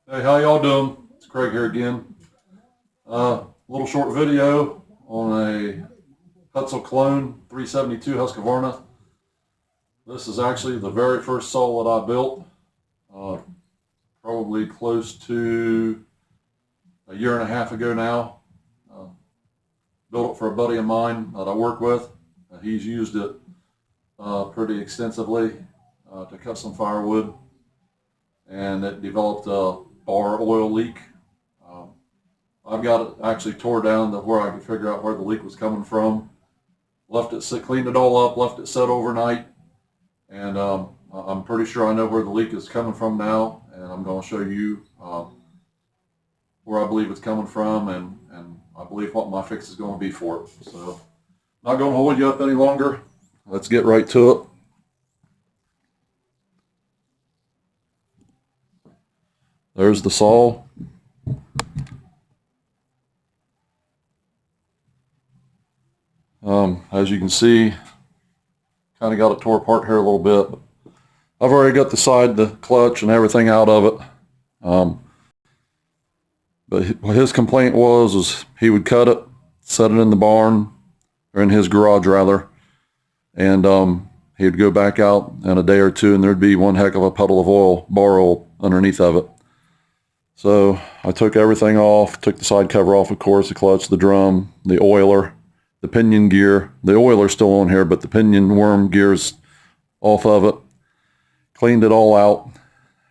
Hey, how y'all doing? It's Craig here again. Little short video on a Huztl clone 372 Husqvarna. This is actually the very first saw that I built, probably close to a year and a half ago now. Built it for a buddy of mine that I work with. He's used it pretty extensively to cut some firewood, and it developed a bar oil leak. I've got it actually tore down to where I could figure out where the leak was coming from. Left it sit, cleaned it all up, left it set overnight, and I'm pretty sure I know where the leak is coming from now, and I'm going to show you where I believe it's coming from, and I believe what my fix is going to be for it. So, not going to hold you up any longer. Let's get right to it. There's the saw. As you can see, kind of got it tore apart here a little bit. I've already got the clutch and everything out of it. But what his complaint was he would cut it, set it in the barn, or in his garage rather, and he would go back out in a day or two and there'd be one heck of a puddle of oil, bar oil, underneath of it. So I took everything off, took the side cover off, of course, the clutch, the drum, the oiler, the pinion gear. The oiler's still on here, but the pinion worm gear's off of it. Cleaned it all out,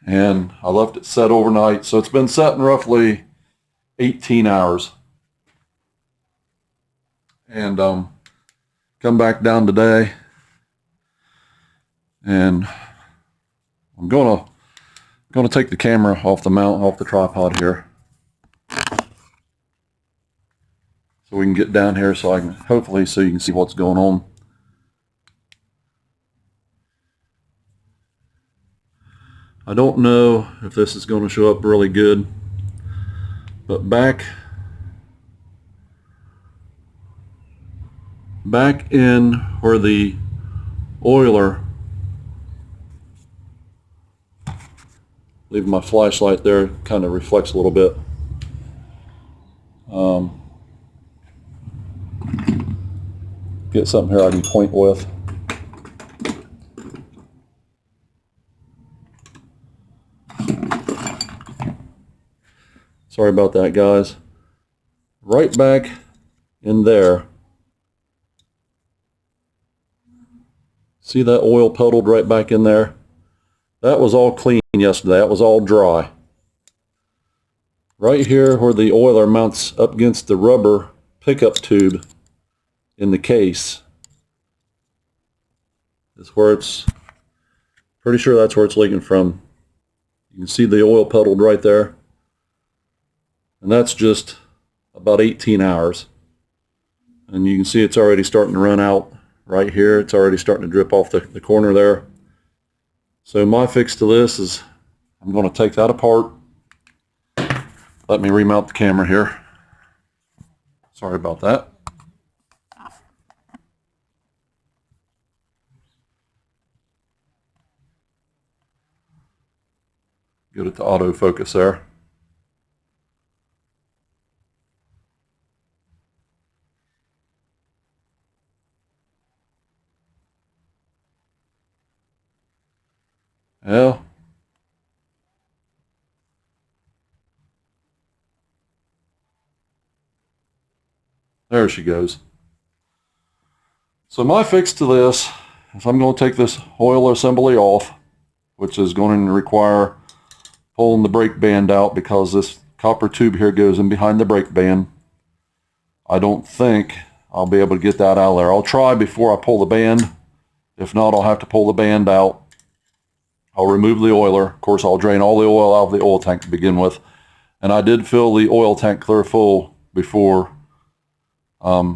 and I left it set overnight. So it's been set in roughly 18 hours. And come back down today, and I'm gonna take the camera off the mount, off the tripod here, so we can get down here so you can see what's going on. I don't know if this is going to show up really good, but back in where the oiler, leaving my flashlight there, kind of reflects a little bit. Get something here I can point with. Sorry about that, guys. Right back in there. See that oil puddled right back in there? That was all clean yesterday. That was all dry. Right here where the oiler mounts up against the rubber pickup tube in the case is where it's, pretty sure that's where it's leaking from. You can see the oil puddled right there. And that's just about 18 hours. And you can see it's already starting to run out right here. It's already starting to drip off the corner there. So my fix to this is I'm going to take that apart. Let me remount the camera here. Sorry about that. Get it to autofocus there. Yeah. There she goes. So my fix to this is I'm going to take this oil assembly off, which is going to require pulling the brake band out because this copper tube here goes in behind the brake band. I don't think I'll be able to get that out of there. I'll try before I pull the band. If not, I'll have to pull the band out. I'll remove the oiler. Of course, I'll drain all the oil out of the oil tank to begin with. And I did fill the oil tank clear full before I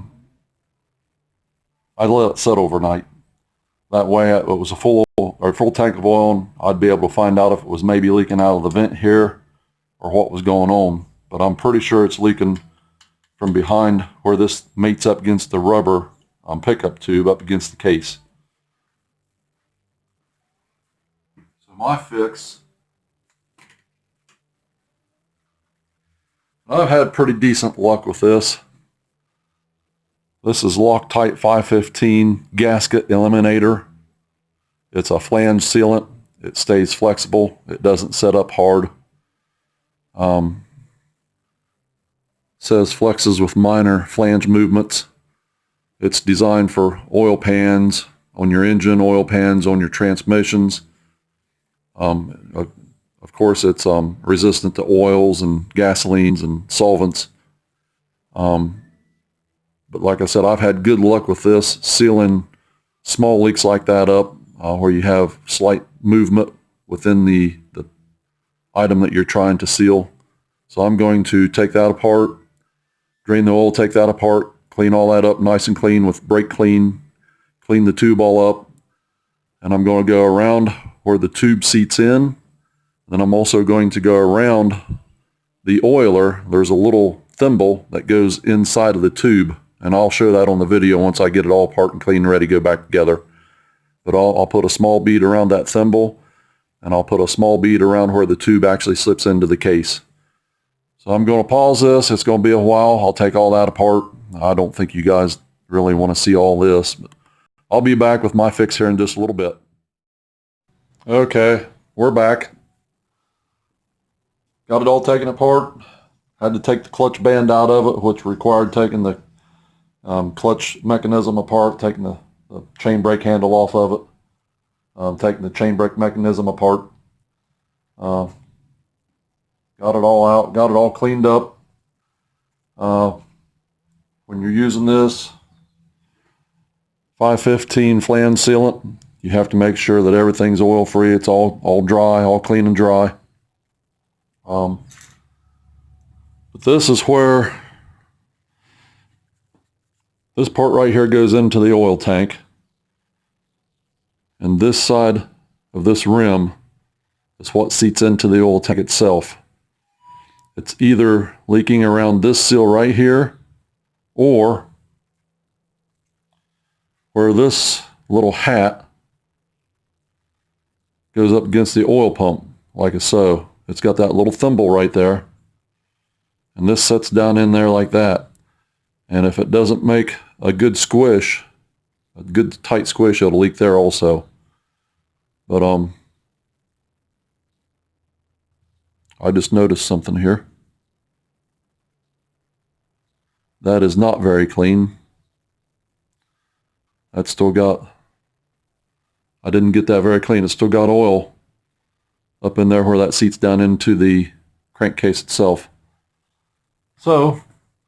let it set overnight. That way, it was a full tank of oil. I'd be able to find out if it was maybe leaking out of the vent here or what was going on. But I'm pretty sure it's leaking from behind where this mates up against the rubber pickup tube up against the case. So my fix I've had pretty decent luck with this. This is Loctite 515 gasket eliminator. It's a flange sealant. It stays flexible. It doesn't set up hard. Says flexes with minor flange movements. It's designed for oil pans on your engine, oil pans on your transmissions. Of course, it's resistant to oils and gasolines and solvents. But like I said, I've had good luck with this, sealing small leaks like that up, where you have slight movement within the item that you're trying to seal. So I'm going to take that apart, drain the oil, take that apart, clean all that up nice and clean with brake clean, clean the tube all up, and I'm going to go around where the tube seats in. Then I'm also going to go around the oiler. There's a little thimble that goes inside of the tube, and I'll show that on the video once I get it all apart and clean and ready to go back together. But I'll put a small bead around that thimble, and I'll put a small bead around where the tube actually slips into the case. So I'm going to pause this. It's going to be a while. I'll take all that apart. I don't think you guys really want to see all this, but I'll be back with my fix here in just a little bit. Okay, we're back. Got it all taken apart. Had to take the clutch band out of it, which required taking the clutch mechanism apart, taking the chain brake handle off of it, taking the chain brake mechanism apart. Got it all out, got it all cleaned up. When you're using this 515 flange sealant, you have to make sure that everything's oil free. It's all dry, all clean and dry. But this is where this part right here goes into the oil tank, and this side of this rim is what seats into the oil tank itself. It's either leaking around this seal right here, or where this little hat goes up against the oil pump, like so. It's got that little thimble right there, and this sets down in there like that. And if it doesn't make a good squish, a good tight squish, it'll leak there also. But I just noticed something here. That is not very clean. That's still got, I didn't get that very clean. It's still got oil up in there where that seats down into the crankcase itself. So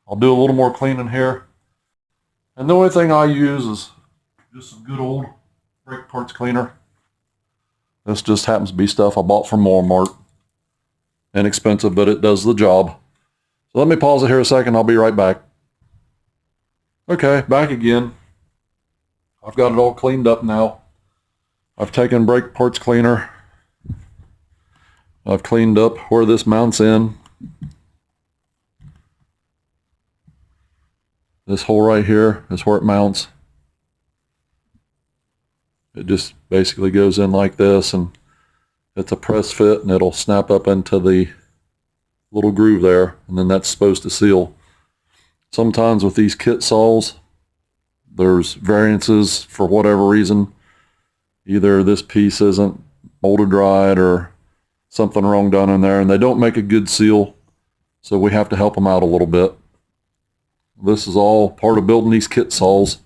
I'll do a little more cleaning here. And the only thing I use is just some good old brake parts cleaner. This just happens to be stuff I bought from Walmart. Inexpensive, but it does the job. So let me pause it here a second. I'll be right back. Okay, back again. I've got it all cleaned up now. I've taken brake parts cleaner. I've cleaned up where this mounts in. This hole right here is where it mounts. It just basically goes in like this, and it's a press fit, and it'll snap up into the little groove there, and then that's supposed to seal. Sometimes with these kit saws, there's variances for whatever reason. Either this piece isn't molded right or something wrong done in there, and they don't make a good seal, so we have to help them out a little bit. This is all part of building these kit saws.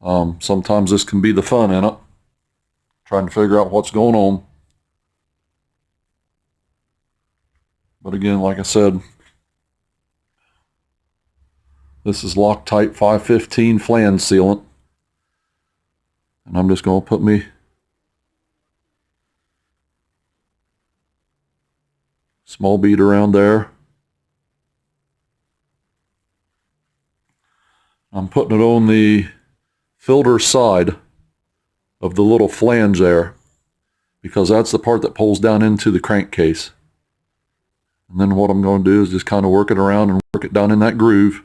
Sometimes this can be the fun in it, trying to figure out what's going on. But again, like I said, this is Loctite 515 flange sealant. And I'm just going to put me small bead around there. I'm putting it on the filter side of the little flange there, because that's the part that pulls down into the crankcase. And then what I'm going to do is just kind of work it around and work it down in that groove.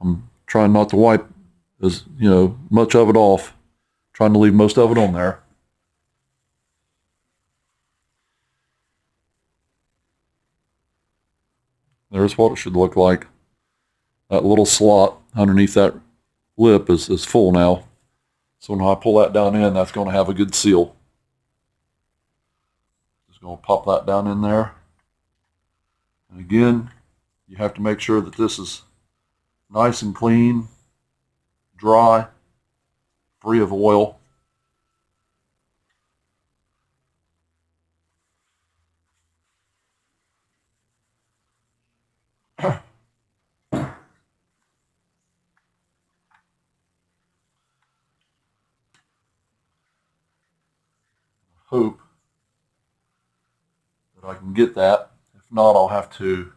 I'm trying not to wipe much of it off, trying to leave most of it on there. There's what it should look like. That little slot underneath that lip is full now. So when I pull that down in, that's going to have a good seal. Just going to pop that down in there. And again, you have to make sure that this is nice and clean, dry, free of oil. Hope that I can get that. If not, I'll have to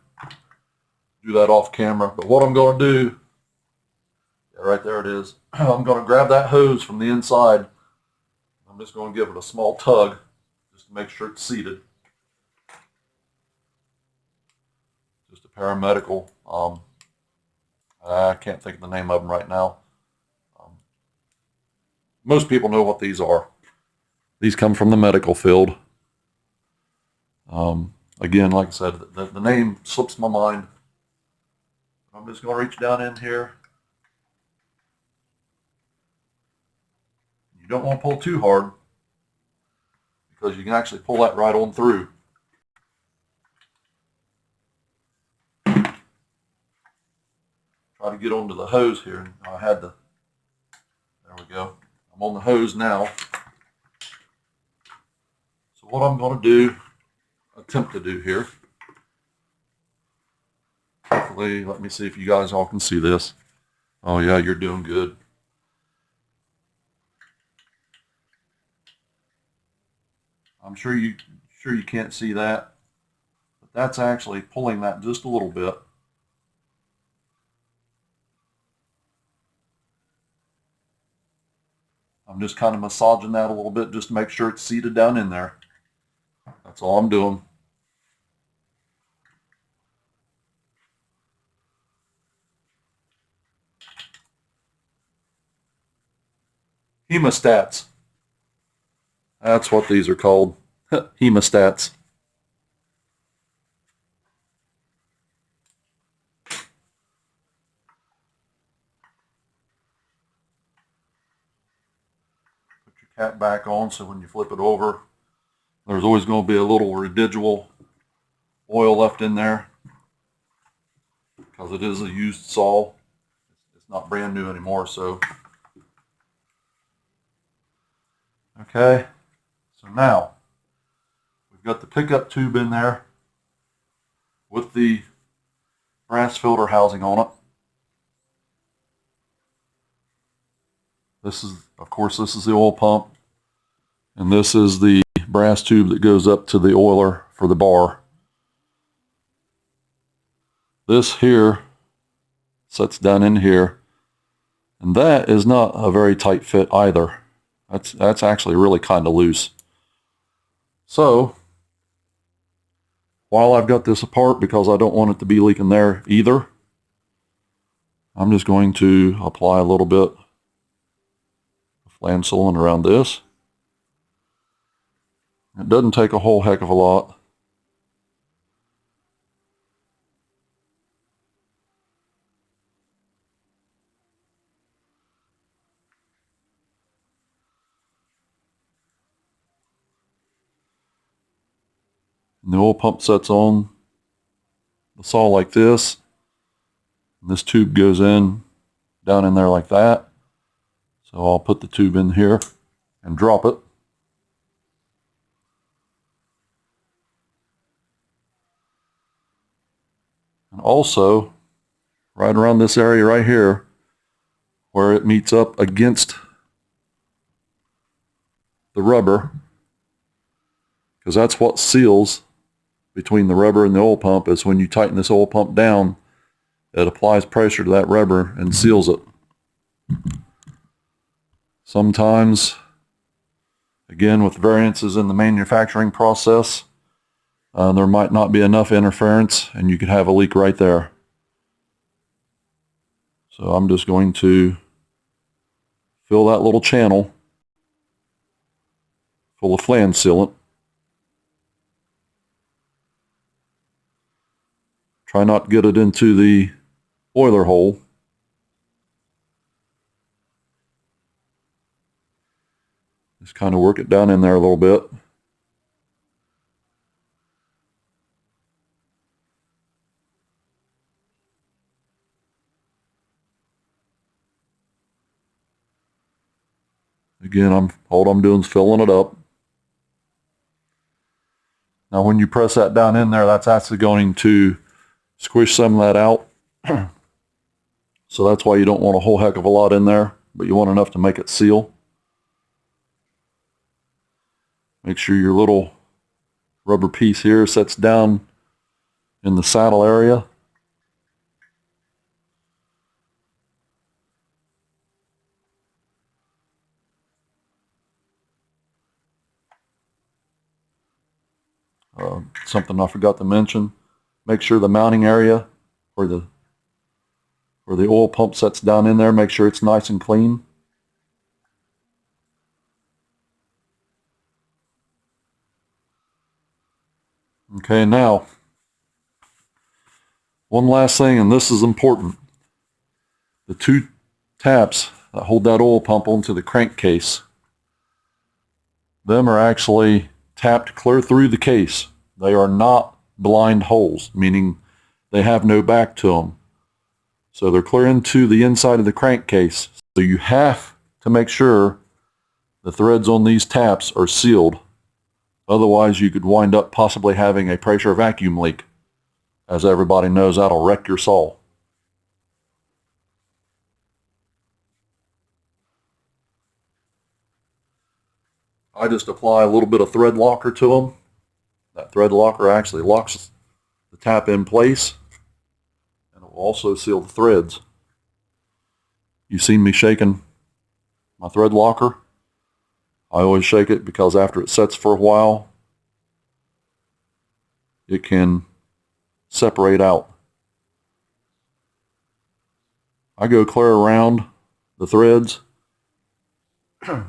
do that off camera. But what I'm going to do, yeah, right there it is, I'm going to grab that hose from the inside. I'm just going to give it a small tug just to make sure it's seated. Just a paramedical. I can't think of the name of them right now. Most people know what these are. These come from the medical field. Again, like I said, the name slips my mind. I'm just going to reach down in here. You don't want to pull too hard because you can actually pull that right on through. Try to get onto the hose here. I had the, there we go. I'm on the hose now. So what I'm going to attempt to do here, hopefully, let me see if you guys all can see this. Oh yeah, you're doing good. I'm sure you can't see that, but that's actually pulling that just a little bit. I'm just kind of massaging that a little bit just to make sure it's seated down in there. That's all I'm doing. Hemostats. That's what these are called. Hemostats. Put your cap back on so when you flip it over, there's always going to be a little residual oil left in there because it is a used saw. It's not brand new anymore, so. Okay, so now we've got the pickup tube in there with the brass filter housing on it. This is, of course, this is the oil pump, and this is the brass tube that goes up to the oiler for the bar. This here sets down in here, and that is not a very tight fit either. That's actually really kind of loose. So while I've got this apart because I don't want it to be leaking there either, I'm just going to apply a little bit of flange sealant around this. It doesn't take a whole heck of a lot. And the oil pump sets on the saw like this. And this tube goes in, down in there like that. So I'll put the tube in here and drop it. And also, right around this area right here, where it meets up against the rubber, because that's what seals between the rubber and the oil pump, is when you tighten this oil pump down, it applies pressure to that rubber and seals it. Sometimes, again, with variances in the manufacturing process, there might not be enough interference and you could have a leak right there. So I'm just going to fill that little channel full of flange sealant. Try not to get it into the boiler hole. Just kind of work it down in there a little bit. Again, all I'm doing is filling it up. Now when you press that down in there, that's actually going to squish some of that out. So that's why you don't want a whole heck of a lot in there, but you want enough to make it seal. Make sure your little rubber piece here sets down in the saddle area. Something I forgot to mention, make sure the mounting area where the oil pump sets down in there, make sure it's nice and clean. Okay, now, one last thing, and this is important. The two taps that hold that oil pump onto the crankcase, them are actually tapped clear through the case. They are not blind holes, meaning they have no back to them. So they're clear into the inside of the crankcase. So you have to make sure the threads on these taps are sealed. Otherwise, you could wind up possibly having a pressure vacuum leak. As everybody knows, that'll wreck your saw. I just apply a little bit of thread locker to them. That thread locker actually locks the tap in place, and it will also seal the threads. You've seen me shaking my thread locker. I always shake it because after it sets for a while, it can separate out. I go clear around the threads because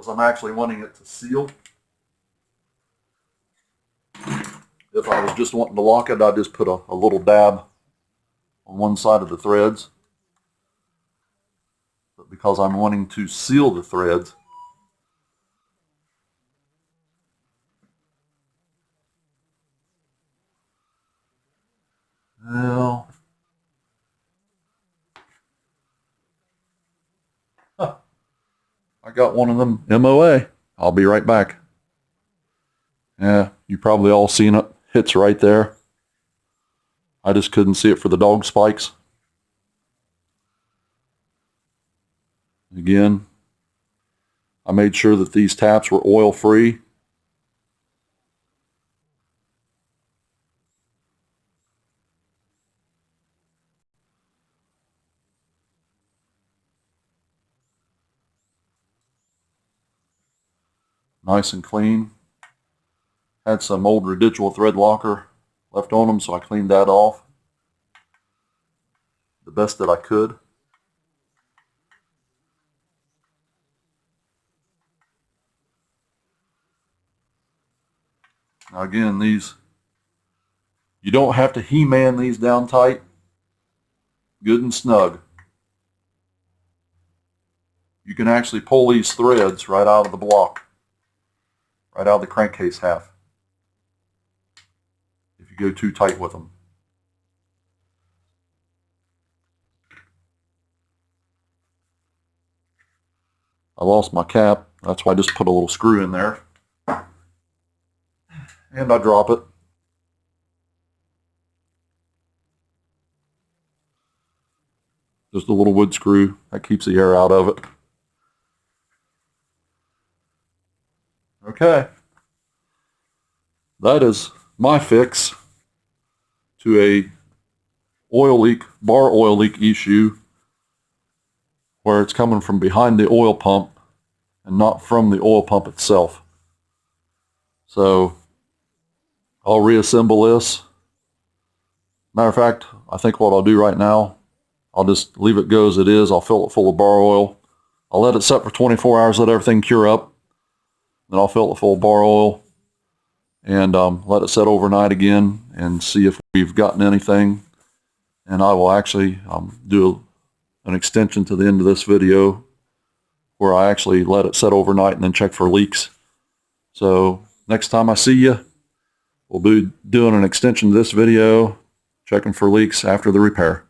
I'm actually wanting it to seal. If I was just wanting to lock it, I'd just put a little dab on one side of the threads. But because I'm wanting to seal the threads, well, I got one of them MOA. I'll be right back. Yeah, you probably all seen it. Hits right there. I just couldn't see it for the dog spikes. Again, I made sure that these taps were oil free. Nice and clean. Had some old residual thread locker left on them, so I cleaned that off the best that I could. Now again, these, you don't have to He-Man these down tight, good and snug. You can actually pull these threads right out of the block, right out of the crankcase half, if you go too tight with them. I lost my cap, that's why I just put a little screw in there. And I drop it. Just a little wood screw, that keeps the air out of it. Okay. That is my fix to a oil leak, bar oil leak issue where it's coming from behind the oil pump and not from the oil pump itself. So I'll reassemble this. Matter of fact, I think what I'll do right now, I'll just leave it go as it is. I'll fill it full of bar oil. I'll let it set for 24 hours, let everything cure up. Then I'll fill it full of bar oil and let it set overnight again and see if we've gotten anything. And I will actually do an extension to the end of this video where I actually let it set overnight and then check for leaks. So next time I see you, we'll be doing an extension to this video, checking for leaks after the repair.